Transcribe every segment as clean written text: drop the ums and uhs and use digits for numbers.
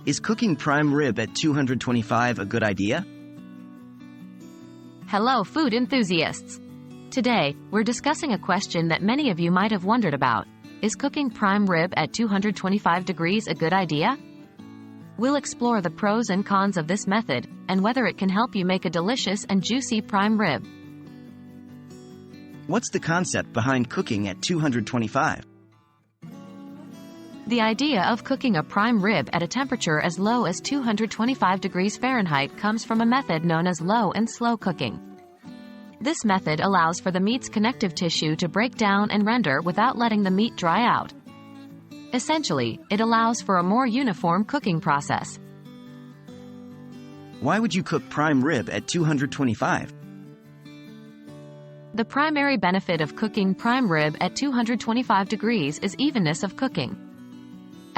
Is cooking prime rib at 225 a good idea? Hello, food enthusiasts! Today, we're discussing a question that many of you might have wondered about. Is cooking prime rib at 225 degrees a good idea? We'll explore the pros and cons of this method, and whether it can help you make a delicious and juicy prime rib. What's the concept behind cooking at 225? The idea of cooking a prime rib at a temperature as low as 225 degrees Fahrenheit comes from a method known as low and slow cooking. This method allows for the meat's connective tissue to break down and render without letting the meat dry out. Essentially, it allows for a more uniform cooking process. Why would you cook prime rib at 225? The primary benefit of cooking prime rib at 225 degrees is evenness of cooking.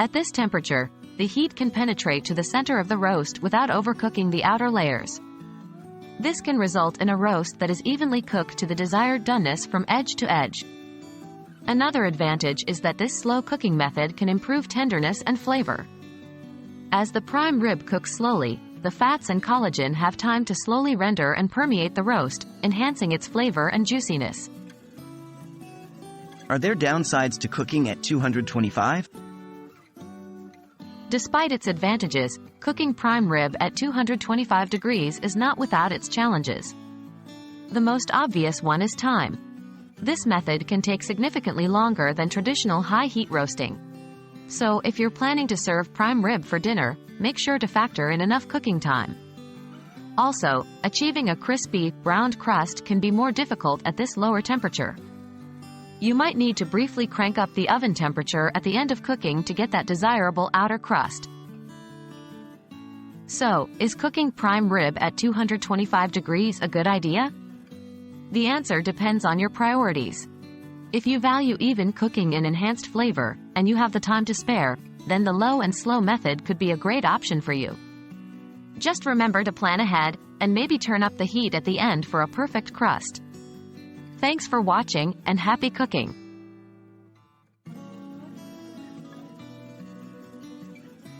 At this temperature, the heat can penetrate to the center of the roast without overcooking the outer layers. This can result in a roast that is evenly cooked to the desired doneness from edge to edge. Another advantage is that this slow cooking method can improve tenderness and flavor. As the prime rib cooks slowly, the fats and collagen have time to slowly render and permeate the roast, enhancing its flavor and juiciness. Are there downsides to cooking at 225? Despite its advantages, cooking prime rib at 225 degrees is not without its challenges. The most obvious one is time. This method can take significantly longer than traditional high-heat roasting. So, if you're planning to serve prime rib for dinner, make sure to factor in enough cooking time. Also, achieving a crispy, browned crust can be more difficult at this lower temperature. You might need to briefly crank up the oven temperature at the end of cooking to get that desirable outer crust. So, is cooking prime rib at 225 degrees a good idea? The answer depends on your priorities. If you value even cooking and enhanced flavor, and you have the time to spare, then the low and slow method could be a great option for you. Just remember to plan ahead, and maybe turn up the heat at the end for a perfect crust. Thanks for watching, and happy cooking!